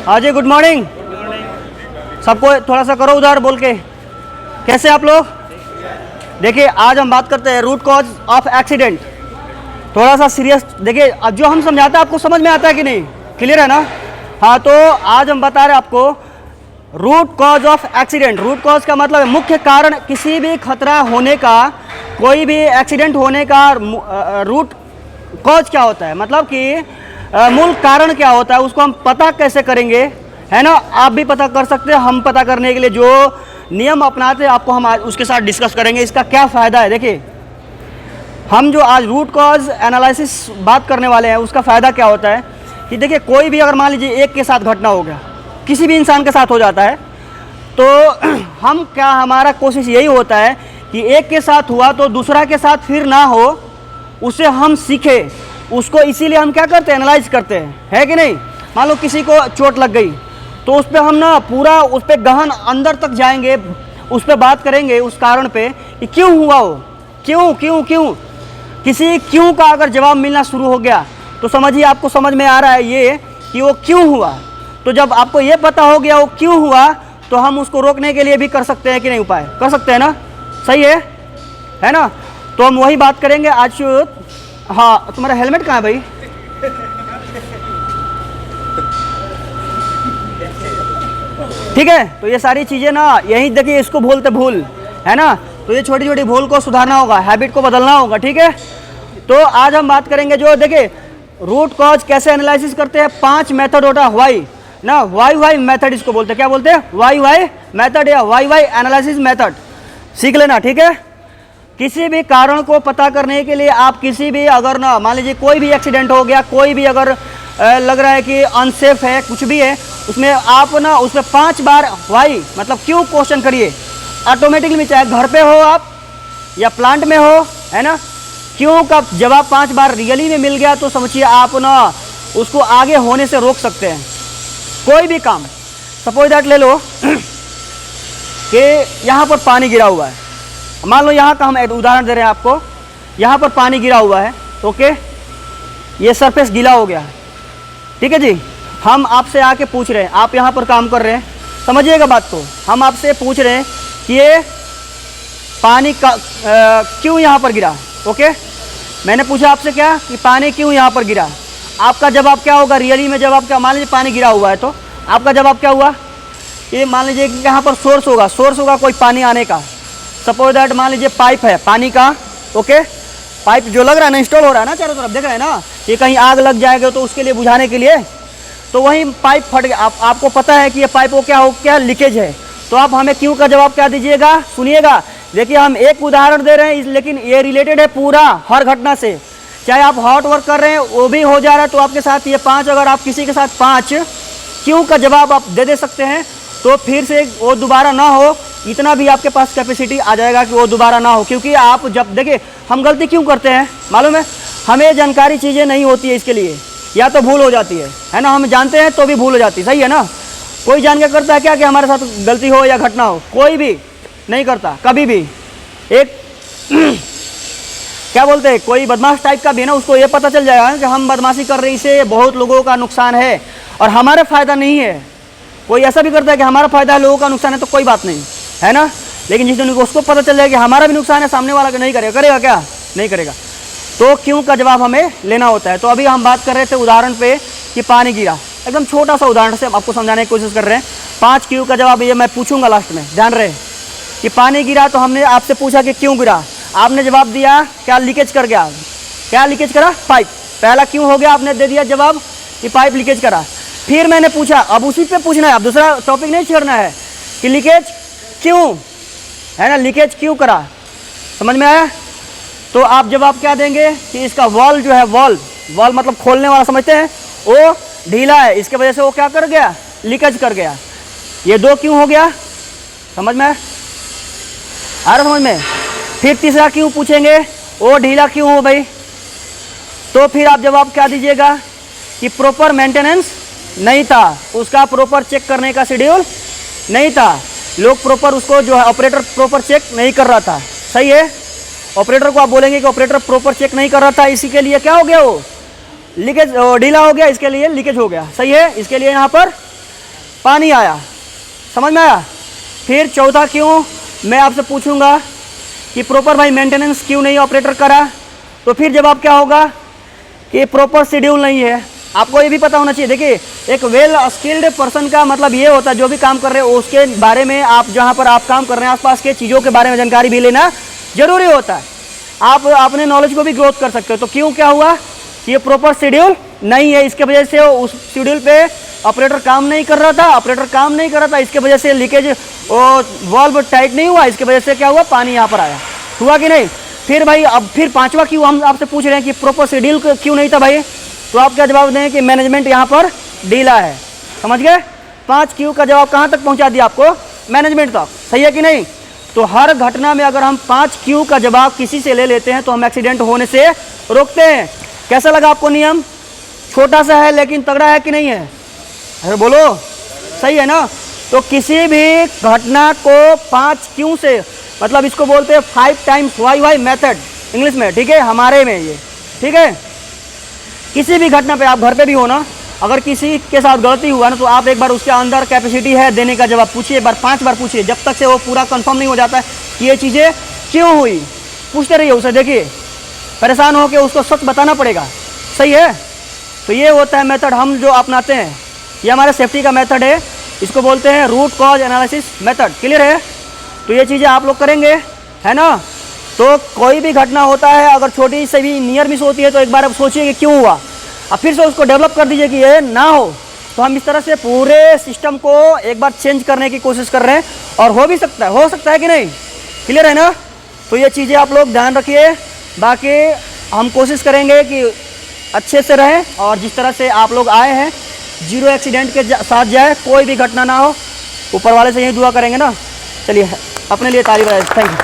हाँ जी, good morning. सबको थोड़ा सा करो उधर बोल के। कैसे आप लोग? देखिए, आज हम बात करते हैं रूट कॉज ऑफ एक्सीडेंट। थोड़ा सा सीरियस देखिए, अब जो हम समझाते हैं आपको समझ में आता है कि नहीं? क्लियर है ना? हाँ, तो आज हम बता रहे हैं आपको root cause of accident. Root cause का मतलब है मुख्य कारण किसी भी खतरा होने का, कोई भी एक्सीडेंट होने का रूट कॉज क्या होता है, मतलब कि मूल कारण क्या होता है, उसको हम पता कैसे करेंगे, है ना? आप भी पता कर सकते हैं। हम पता करने के लिए जो नियम अपनाते हैं आपको हम आज उसके साथ डिस्कस करेंगे, इसका क्या फ़ायदा है। देखिए, हम जो आज रूट कॉज एनालिसिस बात करने वाले हैं उसका फ़ायदा क्या होता है कि देखिए, कोई भी अगर मान लीजिए एक के साथ घटना हो गया, किसी भी इंसान के साथ हो जाता है, तो हम क्या, हमारा कोशिश यही होता है कि एक के साथ हुआ तो दूसरा के साथ फिर ना हो, उसे हम सीखें उसको। इसीलिए हम क्या करते हैं, एनालाइज करते हैं, है कि नहीं? मान लो किसी को चोट लग गई तो उस पर हम ना पूरा उस पर गहन अंदर तक जाएंगे, उस पर बात करेंगे उस कारण पे कि क्यों हुआ वो, क्यों क्यों क्यों। किसी क्यों का अगर जवाब मिलना शुरू हो गया तो समझिए आपको समझ में आ रहा है ये कि वो क्यों हुआ। तो जब आपको ये पता हो गया वो क्यों हुआ तो हम उसको रोकने के लिए भी कर सकते हैं कि नहीं, उपाय कर सकते हैं ना? सही है ना? तो हम वही बात करेंगे आज। हाँ, तुम्हारा हेलमेट कहाँ है भाई? ठीक है, तो ये सारी चीज़ें ना यही देखिए, इसको भूलते भूल, है ना? तो ये छोटी छोटी भूल को सुधारना होगा, हैबिट को बदलना होगा, ठीक है? तो आज हम बात करेंगे जो देखिए रूट कॉज कैसे एनालिसिस करते हैं। 5 मेथड होता है, वाई ना, वाई मेथड इसको बोलते हैं। क्या बोलते हैं? वाई मेथड या वाई एनालिसिस मेथड, सीख लेना, ठीक है? किसी भी कारण को पता करने के लिए आप किसी भी, अगर ना मान लीजिए कोई भी एक्सीडेंट हो गया, कोई भी अगर लग रहा है कि अनसेफ है, कुछ भी है, उसमें आप ना उसमें 5 बार वाई मतलब क्यों क्वेश्चन करिए ऑटोमेटिकली, चाहे घर पे हो आप या प्लांट में हो, है ना? क्यों का जवाब 5 बार रियली में मिल गया तो समझिए आप ना उसको आगे होने से रोक सकते हैं कोई भी काम। सपोज दैट ले लो कि यहाँ पर पानी गिरा हुआ है, मान लो यहाँ का हम उदाहरण दे रहे हैं आपको, यहाँ पर पानी गिरा हुआ है, ओके, ये सरफेस गीला हो गया है, ठीक है जी। हम आपसे आके पूछ रहे हैं, आप यहाँ पर काम कर रहे हैं, समझिएगा बात को, हम आपसे पूछ रहे हैं कि ये पानी का क्यों यहाँ पर गिरा, ओके। मैंने पूछा आपसे क्या कि पानी क्यों यहाँ पर गिरा, आपका जवाब क्या होगा रियली में? जवाब क्या, मान लीजिए पानी गिरा हुआ है तो आपका जवाब क्या हुआ? ये मान लीजिए कि यहाँ पर सोर्स होगा कोई पानी आने का। सपोज दैट मान लीजिए पाइप है पानी का, ओके, पाइप जो लग रहा है ना, इंस्टॉल हो रहा है ना, चारों तरफ देख रहे हैं ना, ये कहीं आग लग जाएगा तो उसके लिए बुझाने के लिए, तो वही पाइप फट गया। आपको पता है कि ये पाइप को क्या लीकेज है, तो आप हमें क्यों का जवाब क्या दीजिएगा? सुनिएगा, देखिए हम एक उदाहरण दे रहे हैं लेकिन ये रिलेटेड है पूरा हर घटना से। चाहे आप हॉट वर्क कर रहे हैं वो भी हो जा रहा है, तो आपके साथ ये 5, अगर आप किसी के साथ 5 क्यों का जवाब आप दे सकते हैं तो फिर से वो दोबारा ना हो, इतना भी आपके पास कैपेसिटी आ जाएगा कि वो दोबारा ना हो। क्योंकि आप जब देखिए हम गलती क्यों करते हैं मालूम है? हमें जानकारी चीज़ें नहीं होती है, इसके लिए या तो भूल हो जाती है ना? हम जानते हैं तो भी भूल हो जाती है, सही है ना? कोई जान के करता है क्या कि हमारे साथ गलती हो या घटना हो? कोई भी नहीं करता कभी भी। एक क्या बोलते हैं, कोई बदमाश टाइप का भी है ना, उसको ये पता चल जाएगा कि हम बदमाशी कर रहे हैं, इससे बहुत लोगों का नुकसान है और हमारा फ़ायदा नहीं है। कोई ऐसा भी करता है कि हमारा फ़ायदा है लोगों का नुकसान है, तो कोई बात नहीं, है ना? लेकिन जिस दिन उसको पता चल जाए कि हमारा भी नुकसान है, सामने वाला नहीं करेगा क्या? नहीं करेगा। तो क्यों का जवाब हमें लेना होता है। तो अभी हम बात कर रहे थे उदाहरण पे कि पानी गिरा, एकदम छोटा सा उदाहरण से हम आपको समझाने की कोशिश कर रहे हैं। 5 क्यों का जवाब ये मैं पूछूंगा लास्ट में, ध्यान रहे कि पानी गिरा तो हमने आपसे पूछा कि क्यों गिरा, आपने जवाब दिया क्या लीकेज कर गया। क्या लीकेज करा? पाइप। पहला क्यों हो गया, आपने दे दिया जवाब कि पाइप लीकेज करा। फिर मैंने पूछा, अब उसी पे पूछना है, अब दूसरा टॉपिक नहीं छेड़ना है कि लीकेज क्यों, है ना, लीकेज क्यों करा, समझ में आया? तो आप जवाब क्या देंगे कि इसका वॉल जो है, वॉल मतलब खोलने वाला, समझते हैं, वो ढीला है, इसके वजह से वो क्या कर गया, लीकेज कर गया। ये 2 क्यों हो गया, समझ में आ रहा? समझ में? फिर तीसरा क्यों पूछेंगे, वो ढीला क्यों हो भाई, तो फिर आप जवाब क्या दीजिएगा कि प्रॉपर मेंटेनेंस नहीं था, उसका प्रॉपर चेक करने का शेड्यूल नहीं था, लोग प्रॉपर उसको जो है ऑपरेटर प्रॉपर चेक नहीं कर रहा था, सही है? ऑपरेटर को आप बोलेंगे कि ऑपरेटर प्रॉपर चेक नहीं कर रहा था, इसी के लिए क्या हो गया, वो लीकेज ढीला हो गया, इसके लिए लीकेज हो गया, सही है? इसके लिए यहाँ पर पानी आया, समझ में आया। फिर चौथा क्यों मैं आपसे पूछूंगा कि प्रॉपर भाई मेंटेनेंस क्यों नहीं ऑपरेटर करा, तो फिर जवाब क्या होगा कि प्रॉपर शेड्यूल नहीं है। आपको ये भी पता होना चाहिए, देखिए एक वेल स्किल्ड पर्सन का मतलब ये होता है जो भी काम कर रहे हो उसके बारे में, आप जहाँ पर आप काम कर रहे हैं आसपास के चीज़ों के बारे में जानकारी भी लेना जरूरी होता है। आप अपने नॉलेज को भी ग्रोथ कर सकते हो। तो क्यों क्या हुआ, ये प्रॉपर शेड्यूल नहीं है, इसके वजह से उस शेड्यूल पे ऑपरेटर काम नहीं कर रहा था, इसके वजह से लीकेज वाल्व टाइट नहीं हुआ, इसके वजह से क्या हुआ, पानी यहाँ पर आया, हुआ कि नहीं। फिर भाई अब फिर पांचवा क्यों हम आपसे पूछ रहे हैं कि प्रॉपर शेड्यूल क्यों नहीं था भाई, तो आप क्या जवाब दें कि मैनेजमेंट यहाँ पर ढीला है, समझ गए। 5 क्यू का जवाब कहाँ तक पहुँचा दिया आपको, मैनेजमेंट तक, सही है कि नहीं। तो हर घटना में अगर हम 5 क्यू का जवाब किसी से ले लेते हैं तो हम एक्सीडेंट होने से रोकते हैं। कैसा लगा आपको नियम, छोटा सा है लेकिन तगड़ा है कि नहीं है, अरे बोलो, सही है ना। तो किसी भी घटना को 5 क्यू से, मतलब इसको बोलते हैं 5 टाइम्स वाई मेथड इंग्लिश में, ठीक है, हमारे में ये, ठीक है। किसी भी घटना पे आप घर पे भी हो ना, अगर किसी के साथ गलती हुआ ना तो आप एक बार उसके अंदर कैपेसिटी है देने का जवाब पूछिए, एक बार 5 बार पूछिए, जब तक से वो पूरा कंफर्म नहीं हो जाता है कि ये चीज़ें क्यों हुई, पूछते रहिए उसे। देखिए परेशान हो के उसको सच बताना पड़ेगा, सही है। तो ये होता है मेथड हम जो अपनाते हैं, ये हमारे सेफ्टी का मेथड है, इसको बोलते हैं root cause analysis method, clear है। तो ये चीज़ें आप लोग करेंगे, है ना। तो कोई भी घटना होता है अगर छोटी से भी नियर मिस होती है तो एक बार अब सोचिए कि क्यों हुआ, अब फिर से उसको डेवलप कर दीजिए कि ये ना हो। तो हम इस तरह से पूरे सिस्टम को एक बार चेंज करने की कोशिश कर रहे हैं, और हो भी सकता है, हो सकता है कि नहीं, क्लियर है ना। तो ये चीज़ें आप लोग ध्यान रखिए, बाकी हम कोशिश करेंगे कि अच्छे से रहें और जिस तरह से आप लोग आए हैं 0 एक्सीडेंट के साथ जाए, कोई भी घटना ना हो, ऊपर वाले से यही दुआ करेंगे ना। चलिए अपने लिए तारीफ है, थैंक यू।